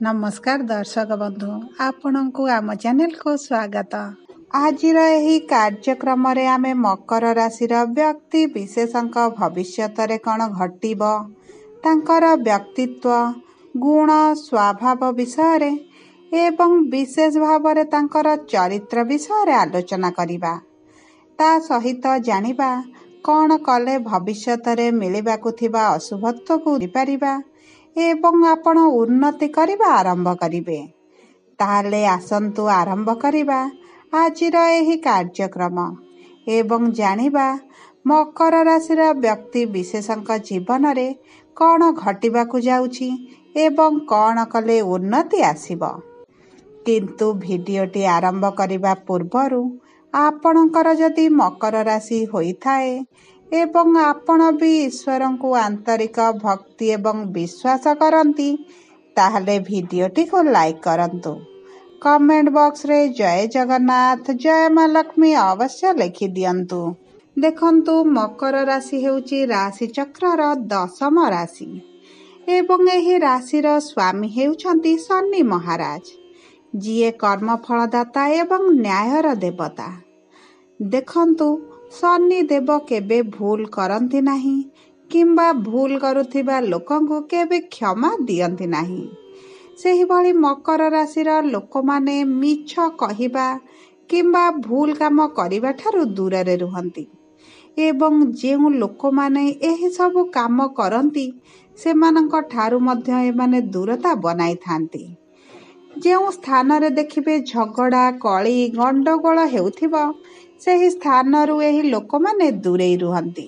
नमस्कार दर्शक बंधु आपणको आम चैनल को स्वागत। आज कार्यक्रम रे आमे मकर राशि व्यक्ति विशेषक भविष्यत रे कौन घटिब तांकर व्यक्तित्व गुण स्वभाव विषय रे एवं विशेष भाव रे तांकर चरित्र विषय रे आलोचना करिबा। ता सहित जानिबा कौन कले भविष्यत रे मिलिबाकु थिबा अशुभत्व को दिपारिबा एवं आपण उन्नति करिबा आरंभ करिवे। ताले आसंतु आरंभ करिबा आजिर एही कार्यक्रम एवं जानिबा मकर राशि व्यक्ति विशेषक जीवन रे कौन घटिबाकु जाउछि एवं कौन कले उन्नति आसिब। किंतु भिडियोटी आरंभ करिबा पूर्वरु आपणकर जदि मकर राशि होइथाए एवं आपण भी ईश्वर को आंतरिक भक्ति एवं विश्वास करती ताहले भिडियोटी को लाइक करंतु। कमेंट बॉक्स रे जय जगन्नाथ जय मां लक्ष्मी अवश्य लिखि दियंतु। देखंतु मकर राशि हेउची राशि चक्रर 10म राशि एवं एही राशिर स्वामी हेउछंती शनि महाराज जिए कर्म फलदाता एवं न्यायर देवता। देखंतु शनि देव केबे भूल करती नाही किंबा भूल करुथिबा लोकंकु केबे क्षमा दियंती नाही। सेही भली मकर राशिर लोक माने मिछ कहिबा किंबा भूल काम करिबा ठारू दूर रे रुहंती एवं जेउ लोक माने एही सब काम करंती सेमानंक ठारू मध्य एमाने दूरता बनाई थांती। जेउ स्थान रे देखिबे झगड़ा कली गंडगोल हेउथिबा सेही स्थान रु एही लोक माने दूरेई रुहंती।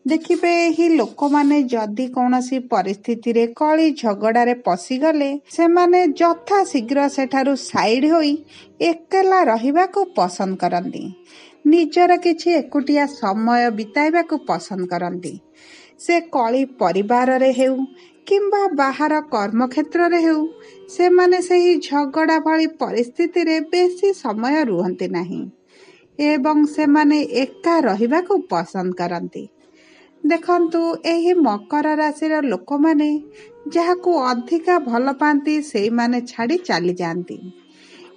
देखिबे एही लोक माने जदि कौनसी परिस्थिति रे कली झगड़ा रे पसी गले सेमाने जथा शीघ्र सेठारु साइड होई एकेला रहिबा को पसंद करंती। निजर किछि एकुटिया समय बिताइबा को पसंद करंती। से कली परिवार रे हेउ किंबा बाहर कर्म क्षेत्र रे हेउ सेमाने सेही झगड़ा भली परिस्थिति रे बेसी समय रुहंती नाही एवं सेमाने एका रहिबा को पसंद करंती। देखंतु एही मकर राशि लोक माने जाहाकू अधिका भल पांती सेई माने छाड़ी चली जांती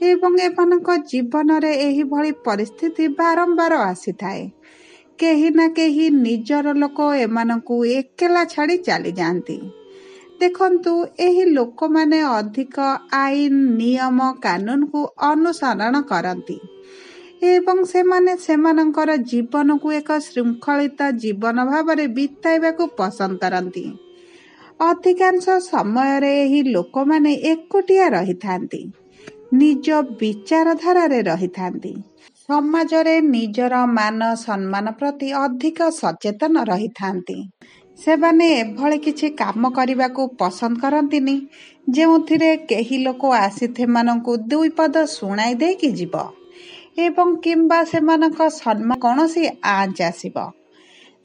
एवं एमानक जीवन रे एही भली परिस्थिति बारंबार आसी थाए। केही ना केही निजर लोक एमानकू एकेला छाड़ी चली जांती। देखंतु एही लोक माने अधिक आईन नियम कानून को अनुसरण करंती एवं सेमाने सेमानंकर जीवन को एक श्रृंखलित जीवन भाव रे बिताइबा को पसंद करंती। अधिकांश समय रे एही लोक माने एकुटिया रही थांती निज विचारधारा रे रही थांती। समाज रे निजर मान सम्मान प्रति अधिक सचेतन रही थांती। सेबाने एभଳି किछि काम करिबा को पसंद करंतिनी जेउथिरे केही लोक आसीथे मानंकु दुई पद सुनाई दे कि जीव एवं किंबा सेमानक सम्मान कौनसी आंच आसिब।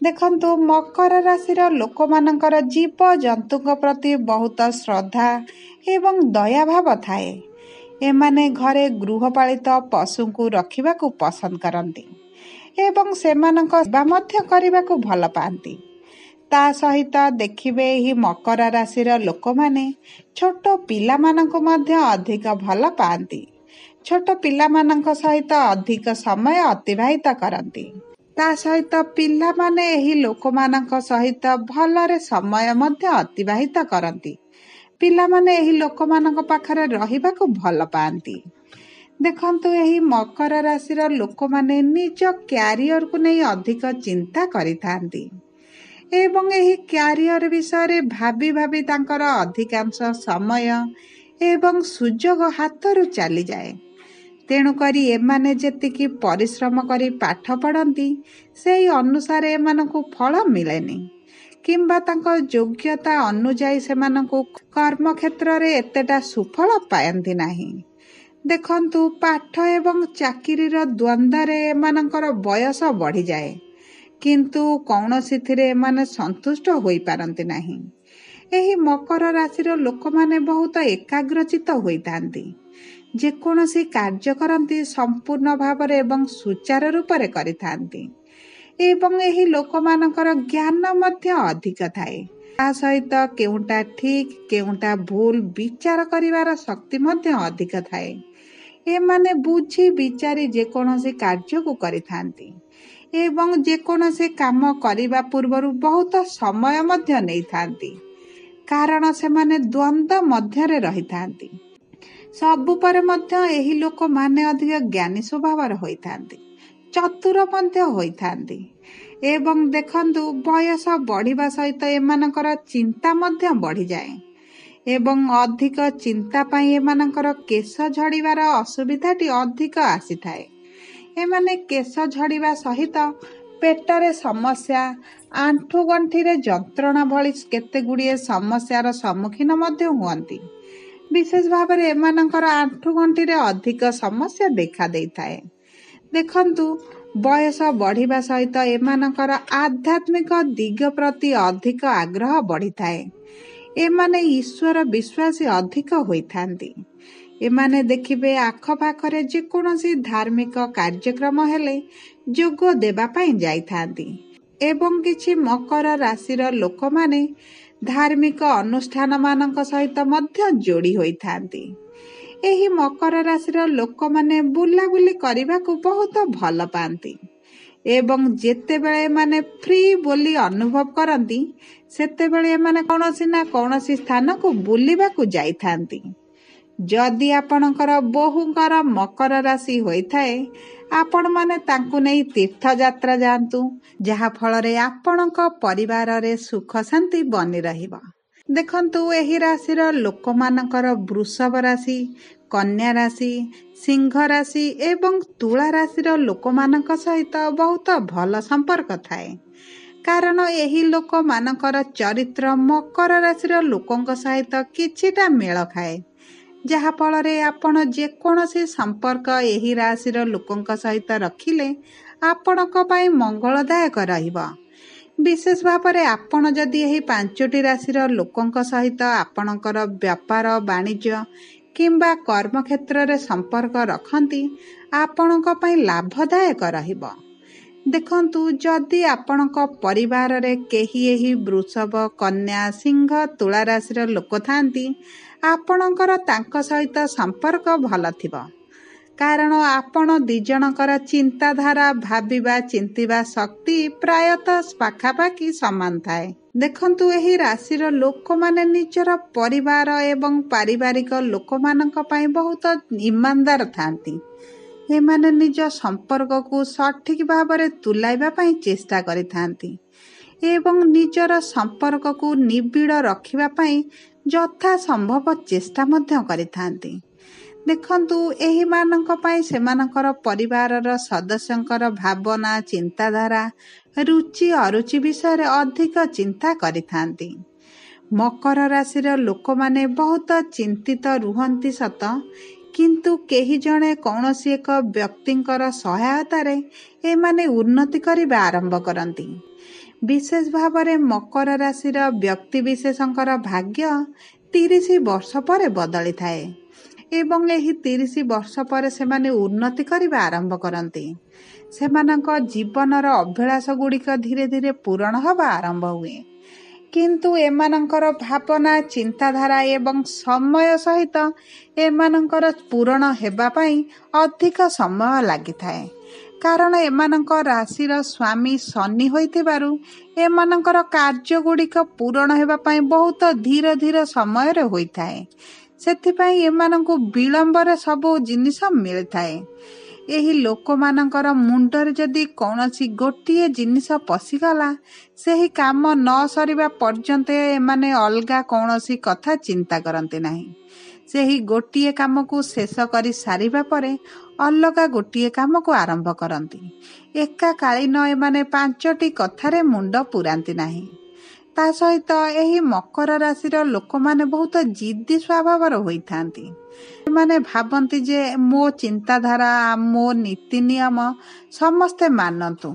देखंतु मकर राशिर लोक मानकर जीव जंतुक प्रति बहुत श्रद्धा एवं दया भाव थाए। एमाने घरे गृहपालित पशु को रखिबा को पसंद करंती एवं सेमानक सेवा मध्य करिबा को भल पांती। ता सहित देखिबे एही मकर राशिर लोक माने छोट पिला मानक मध्य अधिक भल पांती। छोट पिला मानक सहित अधिक समय अतिबाहित करंती। ता सहित पिला माने एही लोक मानक सहित भलरे समय मध्य अतिबाहित करंती। पिला माने एही लोक मानक पाखरे रहिबा को भल पांती। देखंतु एही मकर राशिर लोक माने निज क्यारियर को नै अधिक चिंता करिथांती एवं एही क्यारियर विषय रे भाबी भाबी तांकर अधिकांश समय एवं सुजोग हाथरू चली जाए। तेणु करी एमाने जेतिकी परिश्रम करी पाठ पढ़ती सेही अनुसार एमानकु फल मिलेनी किंबा तांको योग्यता अनुजाई सेमानकु कर्म क्षेत्र रे एतेटा सुफल पायंती नाही। देखंतु पाठ एवं चाकिरीर द्वंद्व रे एमानकर बयस बढ़ी जाए किंतु कौनसी थिरे एमाने संतुष्ट होई पारंती नाही। एही मकर राशिर लोक माने बहुत एकाग्रचित होइतांती। जेकोसी कार्य करती संपूर्ण भाव एवं सुचारू रूप से करिथांती एवं एही लोक मानकर ज्ञान मध्य अधिक थाए। ତା ସହିତ କେଉଁଟା ଠିକ୍ କେଉଁଟା ଭୁଲ ବିଚାର କରିବାର ଶକ୍ତି ମଧ୍ୟ ଅଧିକ ଥାଏ। ଏମାନେ ବୁଝି ବିଚାରି ଯେକୌଣସି କାର୍ଯ୍ୟକୁ କରିଥାନ୍ତି ଏବଂ ଯେକୌଣସି କାମ କରିବା ପୂର୍ବରୁ ବହୁତ ସମୟ ମଧ୍ୟ ନେଇଥାନ୍ତି, କାରଣ ସେମାନେ ଦ୍ୱନ୍ଦ୍ୱ ମଧ୍ୟରେ ରହିଥାନ୍ତି। ସବୁ ପରେ ମଧ୍ୟ ଏହି ଲୋକମାନେ ଅଧିକ ଜ୍ଞାନୀ ସ୍ୱଭାବର ହୋଇଥାନ୍ତି, ଚତୁର ମଧ୍ୟ ହୋଇଥାନ୍ତି। ଏବଂ ଦେଖନ୍ତୁ, ବୟସ ବଢ଼ିବା ସହିତ ଏମାନଙ୍କର ଚିନ୍ତା ମଧ୍ୟ ବଢ଼ିଯାଏ ଏବଂ ଅଧିକ ଚିନ୍ତା ପାଇଁ ଏମାନଙ୍କର କେଶ ଝଡ଼ିବାର ଅସୁବିଧାଟି ଅଧିକ ଆସିଥାଏ। ଏମାନେ କେଶ ଝଡ଼ିବା ସହିତ ପେଟରେ ସମସ୍ୟା, ଆଣ୍ଠୁଗଣ୍ଠିରେ ଯନ୍ତ୍ରଣା ଭଳି କେତେଗୁଡ଼ିଏ ସମସ୍ୟାର ସମ୍ମୁଖୀନ ମଧ୍ୟ ହୁଅନ୍ତି। ବିଶେଷ ଭାବରେ ଏମାନଙ୍କର ଆଣ୍ଠୁଗଣ୍ଠିରେ ଅଧିକ ସମସ୍ୟା ଦେଖା ଦେଇଥାଏ। ଦେଖନ୍ତୁ, ବୟସ ବଢ଼ିବା ସହିତ ଏମାନଙ୍କର ଆଧ୍ୟାତ୍ମିକ ଦିଗ ପ୍ରତି ଅଧିକ ଆଗ୍ରହ ବଢ଼ିଥାଏ। ଏମାନେ ଈଶ୍ୱର ବିଶ୍ୱାସୀ ଅଧିକ ହୋଇଥାନ୍ତି। ଏମାନେ ଦେଖିବେ ଆଖପାଖରେ ଯେକୌଣସି ଧାର୍ମିକ କାର୍ଯ୍ୟକ୍ରମ ହେଲେ ଯୋଗ ଦେବା ପାଇଁ ଯାଇଥାନ୍ତି ଏବଂ କିଛି ମକର ରାଶିର ଲୋକମାନେ ଧାର୍ମିକ ଅନୁଷ୍ଠାନମାନଙ୍କ ସହିତ ମଧ୍ୟ ଯୋଡ଼ି ହୋଇଥାନ୍ତି। ଏହି ମକର ରାଶିର ଲୋକମାନେ ବୁଲାବୁଲି କରିବାକୁ ବହୁତ ଭଲ ପାଆନ୍ତି ଏବଂ ଯେତେବେଳେ ଏମାନେ ଫ୍ରି ବୋଲି ଅନୁଭବ କରନ୍ତି, ସେତେବେଳେ ଏମାନେ କୌଣସି ନା କୌଣସି ସ୍ଥାନକୁ ବୁଲିବାକୁ ଯାଇଥାନ୍ତି। ଯଦି ଆପଣଙ୍କର ବୋହୂଙ୍କର ମକର ରାଶି ହୋଇଥାଏ, ଆପଣମାନେ ତାଙ୍କୁ ନେଇ ତୀର୍ଥଯାତ୍ରା ଯାଆନ୍ତୁ, ଯାହାଫଳରେ ଆପଣଙ୍କ ପରିବାରରେ ସୁଖ ଶାନ୍ତି ବନି ରହିବ। ଦେଖନ୍ତୁ, ଏହି ରାଶିର ଲୋକମାନଙ୍କର ବୃଷଭ ରାଶି, କନ୍ୟା ରାଶି, ସିଂହ ରାଶି ଏବଂ ତୁଳା ରାଶିର ଲୋକମାନଙ୍କ ସହିତ ବହୁତ ଭଲ ସମ୍ପର୍କ ଥାଏ, କାରଣ ଏହି ଲୋକମାନଙ୍କର ଚରିତ୍ର ମକର ରାଶିର ଲୋକଙ୍କ ସହିତ କିଛିଟା ମେଳ ଖାଏ, ଯାହାଫଳରେ ଆପଣ ଯେକୌଣସି ସମ୍ପର୍କ ଏହି ରାଶିର ଲୋକଙ୍କ ସହିତ ରଖିଲେ ଆପଣଙ୍କ ପାଇଁ ମଙ୍ଗଳଦାୟକ ରହିବ। ବିଶେଷ ଭାବରେ ଆପଣ ଯଦି ଏହି 5ଟି ରାଶିର ଲୋକଙ୍କ ସହିତ ଆପଣଙ୍କର ବ୍ୟାପାର ବାଣିଜ୍ୟ କିମ୍ବା କର୍ମକ୍ଷେତ୍ରରେ ସମ୍ପର୍କ ରଖନ୍ତି, ଆପଣଙ୍କ ପାଇଁ ଲାଭଦାୟକ ରହିବ। ଦେଖନ୍ତୁ, ଯଦି ଆପଣଙ୍କ ପରିବାରରେ କେହି ଏହି ବୃଷଭ, କନ୍ୟା, ସିଂହ, ତୁଳା ରାଶିର ଲୋକ ଥାନ୍ତି, ଆପଣଙ୍କର ତାଙ୍କ ସହିତ ସମ୍ପର୍କ ଭଲ ଥିବ, କାରଣ ଆପଣ ଦୁଇଜଣଙ୍କର ଚିନ୍ତାଧାରା, ଭାବିବା ଚିନ୍ତିବା ଶକ୍ତି ପ୍ରାୟତଃ ପାଖାପାଖି ସମାନ ଥାଏ। ଦେଖନ୍ତୁ, ଏହି ରାଶିର ଲୋକମାନେ ନିଜର ପରିବାର ଏବଂ ପାରିବାରିକ ଲୋକମାନଙ୍କ ପାଇଁ ବହୁତ ଇମାନଦାର ଥାନ୍ତି। ଏମାନେ ନିଜ ସମ୍ପର୍କକୁ ସଠିକ୍ ଭାବରେ ତୁଲାଇବା ପାଇଁ ଚେଷ୍ଟା କରିଥାନ୍ତି ଏବଂ ନିଜର ସମ୍ପର୍କକୁ ନିବିଡ଼ ରଖିବା ପାଇଁ ଯଥାସମ୍ଭବ ଚେଷ୍ଟା ମଧ୍ୟ କରିଥାନ୍ତି। ଦେଖନ୍ତୁ, ଏହିମାନଙ୍କ ପାଇଁ ସେମାନଙ୍କର ପରିବାରର ସଦସ୍ୟଙ୍କର ଭାବନା, ଚିନ୍ତାଧାରା, ରୁଚି ଅରୁଚି ବିଷୟରେ ଅଧିକ ଚିନ୍ତା କରିଥାନ୍ତି। ମକର ରାଶିର ଲୋକମାନେ ବହୁତ ଚିନ୍ତିତ ରୁହନ୍ତି ସତ, କିନ୍ତୁ କେହି ଜଣେ କୌଣସି ଏକ ବ୍ୟକ୍ତିଙ୍କର ସହାୟତାରେ ଏମାନେ ଉନ୍ନତି କରିବା ଆରମ୍ଭ କରନ୍ତି। ବିଶେଷ ଭାବରେ ମକର ରାଶିର ବ୍ୟକ୍ତିବିଶେଷଙ୍କର ଭାଗ୍ୟ 30 ବର୍ଷ ପରେ ବଦଳିଥାଏ ଏବଂ ଏହି 30 ବର୍ଷ ପରେ ସେମାନେ ଉନ୍ନତି କରିବା ଆରମ୍ଭ କରନ୍ତି। ସେମାନଙ୍କ ଜୀବନର ଅଭିଳାଷ ଗୁଡ଼ିକ ଧୀରେ ଧୀରେ ପୂରଣ ହେବା ଆରମ୍ଭ ହୁଏ, କିନ୍ତୁ ଏମାନଙ୍କର ଭାବନା, ଚିନ୍ତାଧାରା ଏବଂ ସମୟ ସହିତ ଏମାନଙ୍କର ପୂରଣ ହେବା ପାଇଁ ଅଧିକ ସମୟ ଲାଗିଥାଏ, କାରଣ ଏମାନଙ୍କ ରାଶିର ସ୍ୱାମୀ ଶନି ହୋଇଥିବାରୁ ଏମାନଙ୍କର କାର୍ଯ୍ୟଗୁଡ଼ିକ ପୂରଣ ହେବା ପାଇଁ ବହୁତ ଧୀର ଧୀର ସମୟରେ ହୋଇଥାଏ। ସେଥିପାଇଁ ଏମାନଙ୍କୁ ବିଳମ୍ବରେ ସବୁ ଜିନିଷ ମିଳିଥାଏ। ଏହି ଲୋକମାନଙ୍କର ମୁଣ୍ଡରେ ଯଦି କୌଣସି ଗୋଟିଏ ଜିନିଷ ପଶିଗଲା, ସେହି କାମ ନ ସରିବା ପର୍ଯ୍ୟନ୍ତ ଏମାନେ ଅଲଗା କୌଣସି କଥା ଚିନ୍ତା କରନ୍ତି ନାହିଁ। ସେହି ଗୋଟିଏ କାମକୁ ଶେଷ କରି ସାରିବା ପରେ ଅଲଗା ଗୋଟିଏ କାମକୁ ଆରମ୍ଭ କରନ୍ତି। ଏକାକାଳୀନ ଏମାନେ 5ଟି କଥାରେ ମୁଣ୍ଡ ପୁରାନ୍ତି ନାହିଁ। ତା ସହିତ ଏହି ମକର ରାଶିର ଲୋକମାନେ ବହୁତ ଜିଦ୍ଦି ସ୍ୱଭାବର ହୋଇଥାନ୍ତି। ସେମାନେ ଭାବନ୍ତି ଯେ ମୋ ଚିନ୍ତାଧାରା, ମୋ ନୀତି ନିୟମ ସମସ୍ତେ ମାନନ୍ତୁ,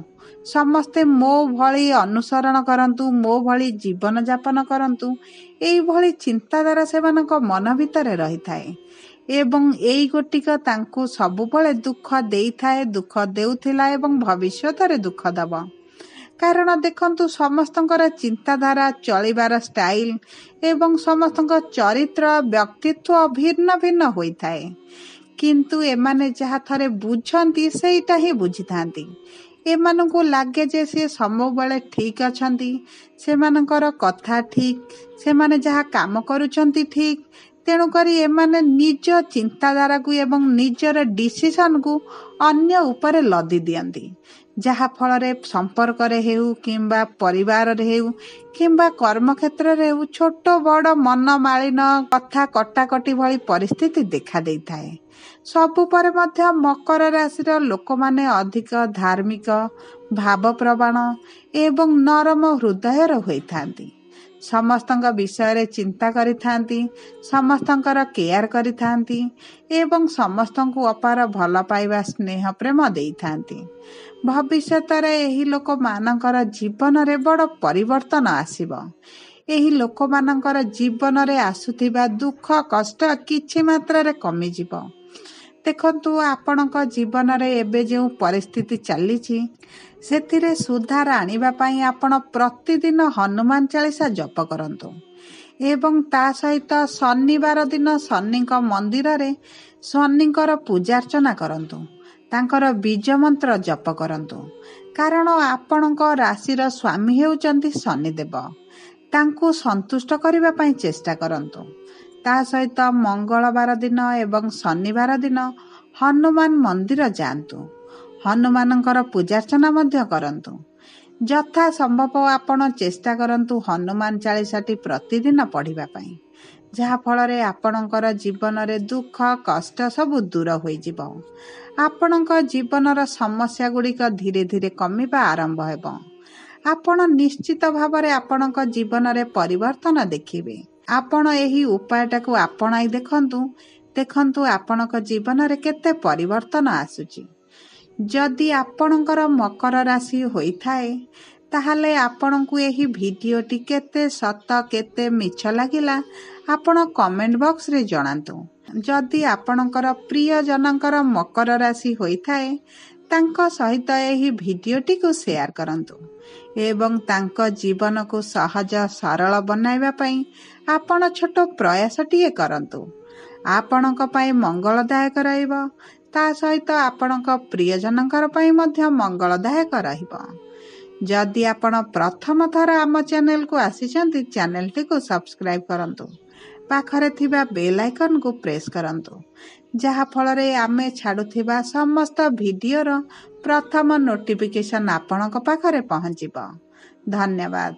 ସମସ୍ତେ ମୋ ଭଳି ଅନୁସରଣ କରନ୍ତୁ, ମୋ ଭଳି ଜୀବନଯାପନ କରନ୍ତୁ। ଏଇଭଳି ଚିନ୍ତାଧାରା ସେମାନଙ୍କ ମନ ଭିତରେ ରହିଥାଏ ଏବଂ ଏଇ ଗୋଟିକ ତାଙ୍କୁ ସବୁବେଳେ ଦୁଃଖ ଦେଇଥାଏ, ଦୁଃଖ ଦେଉଥିଲା ଏବଂ ଭବିଷ୍ୟତରେ ଦୁଃଖ ଦେବ। କାରଣ ଦେଖନ୍ତୁ ସମସ୍ତଙ୍କର ଚିନ୍ତାଧାରା ଚଳିବାର ଷ୍ଟାଇଲ ଏବଂ ସମସ୍ତଙ୍କ ଚରିତ୍ର ବ୍ୟକ୍ତିତ୍ୱ ଭିନ୍ନ ଭିନ୍ନ ହୋଇଥାଏ। କିନ୍ତୁ ଏମାନେ ଯାହା ଥରେ ବୁଝନ୍ତି ସେଇଟା ହିଁ ବୁଝିଥାନ୍ତି। ଏମାନଙ୍କୁ ଲାଗେ ଯେ ସେ ସବୁବେଳେ ଠିକ୍ ଅଛନ୍ତି, ସେମାନଙ୍କର କଥା ଠିକ୍, ସେମାନେ ଯାହା କାମ କରୁଛନ୍ତି ଠିକ୍। ତେଣୁକରି ଏମାନେ ନିଜ ଚିନ୍ତାଧାରାକୁ ଏବଂ ନିଜର ଡିସିସନକୁ ଅନ୍ୟ ଉପରେ ଲଦି ଦିଅନ୍ତି, ଯାହା ଫଳରେ ସମ୍ପର୍କରେ ହେଉ କିମ୍ବା ପରିବାରରେ ହେଉ କିମ୍ବା କର୍ମକ୍ଷେତ୍ରରେ ହେଉ ଛୋଟ ବଡ଼ ମନମାଳିନ କଥା କଟାକଟି ଭଳି ପରିସ୍ଥିତି ଦେଖା ଦେଇଥାଏ। ସବୁ ପରେ ମଧ୍ୟ ମକର ରାଶିର ଲୋକମାନେ ଅଧିକ ଧାର୍ମିକ, ଭାବପ୍ରବଣ ଏବଂ ନରମ ହୃଦୟର ହୋଇଥାନ୍ତି। ସମସ୍ତଙ୍କ ବିଷୟରେ ଚିନ୍ତା କରିଥାନ୍ତି, ସମସ୍ତଙ୍କର କେୟାର କରିଥାନ୍ତି ଏବଂ ସମସ୍ତଙ୍କୁ ଅପାର ଭଲ ପାଇବା ସ୍ନେହ ପ୍ରେମ ଦେଇଥାନ୍ତି। ଭବିଷ୍ୟତରେ ଏହି ଲୋକମାନଙ୍କର ଜୀବନରେ ବଡ଼ ପରିବର୍ତ୍ତନ ଆସିବ। ଏହି ଲୋକମାନଙ୍କର ଜୀବନରେ ଆସୁଥିବା ଦୁଃଖ କଷ୍ଟ କିଛି ମାତ୍ରାରେ କମିଯିବ। ଦେଖନ୍ତୁ ଆପଣଙ୍କ ଜୀବନରେ ଏବେ ଯେଉଁ ପରିସ୍ଥିତି ଚାଲିଛି ସେଥିରେ ସୁଧାର ଆଣିବା ପାଇଁ ଆପଣ ପ୍ରତିଦିନ ହନୁମାନ ଚାଳିଶା ଜପ କରନ୍ତୁ ଏବଂ ତା ସହିତ ଶନିବାର ଦିନ ଶନିଙ୍କ ମନ୍ଦିରରେ ଶନିଙ୍କର ପୂଜାର୍ଚ୍ଚନା କରନ୍ତୁ, ତାଙ୍କର ବୀଜ ମନ୍ତ୍ର ଜପ କରନ୍ତୁ। କାରଣ ଆପଣଙ୍କ ରାଶିର ସ୍ୱାମୀ ହେଉଛନ୍ତି ଶନିଦେବ। ତାଙ୍କୁ ସନ୍ତୁଷ୍ଟ କରିବା ପାଇଁ ଚେଷ୍ଟା କରନ୍ତୁ। ତା ସହିତ ମଙ୍ଗଳବାର ଦିନ ଏବଂ ଶନିବାର ଦିନ ହନୁମାନ ମନ୍ଦିର ଯାଆନ୍ତୁ, ହନୁମାନଙ୍କର ପୂଜାର୍ଚ୍ଚନା ମଧ୍ୟ କରନ୍ତୁ। ଯଥା ସମ୍ଭବ ଆପଣ ଚେଷ୍ଟା କରନ୍ତୁ ହନୁମାନ ଚାଳିଶାଟି ପ୍ରତିଦିନ ପଢ଼ିବା ପାଇଁ, ଯାହାଫଳରେ ଆପଣଙ୍କର ଜୀବନରେ ଦୁଃଖ କଷ୍ଟ ସବୁ ଦୂର ହୋଇଯିବ। ଆପଣଙ୍କ ଜୀବନର ସମସ୍ୟା ଗୁଡ଼ିକ ଧୀରେ ଧୀରେ କମିବା ଆରମ୍ଭ ହେବ। ଆପଣ ନିଶ୍ଚିତ ଭାବରେ ଆପଣଙ୍କ ଜୀବନରେ ପରିବର୍ତ୍ତନ ଦେଖିବେ। ଆପଣ ଏହି ଉପାୟଟାକୁ ଆପଣାଇ ଦେଖନ୍ତୁ ଆପଣଙ୍କ ଜୀବନରେ କେତେ ପରିବର୍ତ୍ତନ ଆସୁଛି। ଯଦି ଆପଣଙ୍କର ମକର ରାଶି ହୋଇଥାଏ ତାହେଲେ ଆପଣଙ୍କୁ ଏହି ଭିଡ଼ିଓଟି କେତେ ସତ କେତେ ମିଛ ଲାଗିଲା ଆପଣ କମେଣ୍ଟ ବକ୍ସରେ ଜଣାନ୍ତୁ। ଯଦି ଆପଣଙ୍କର ପ୍ରିୟଜନଙ୍କର ମକର ରାଶି ହୋଇଥାଏ ତାଙ୍କ ସହିତ ଏହି ଭିଡ଼ିଓଟିକୁ ସେୟାର କରନ୍ତୁ ଏବଂ ତାଙ୍କ ଜୀବନକୁ ସହଜ ସରଳ ବନାଇବା ପାଇଁ ଆପଣ ଛୋଟ ପ୍ରୟାସଟିଏ କରନ୍ତୁ। ଆପଣଙ୍କ ପାଇଁ ମଙ୍ଗଳଦାୟକ ରହିବ, ତା ସହିତ ଆପଣଙ୍କ ପ୍ରିୟଜନଙ୍କର ପାଇଁ ମଧ୍ୟ ମଙ୍ଗଳଦାୟକ ରହିବ। ଯଦି ଆପଣ ପ୍ରଥମ ଥର ଆମ ଚ୍ୟାନେଲକୁ ଆସିଛନ୍ତି ଚ୍ୟାନେଲଟିକୁ ସବସ୍କ୍ରାଇବ୍ କରନ୍ତୁ, ପାଖରେ ଥିବା ବେଲ୍ ଆଇକନକୁ ପ୍ରେସ୍ କରନ୍ତୁ, ଯାହାଫଳରେ ଆମେ ଛାଡ଼ୁଥିବା ସମସ୍ତ ଭିଡ଼ିଓର ପ୍ରଥମ ନୋଟିଫିକେସନ୍ ଆପଣଙ୍କ ପାଖରେ ପହଞ୍ଚିବ। ଧନ୍ୟବାଦ।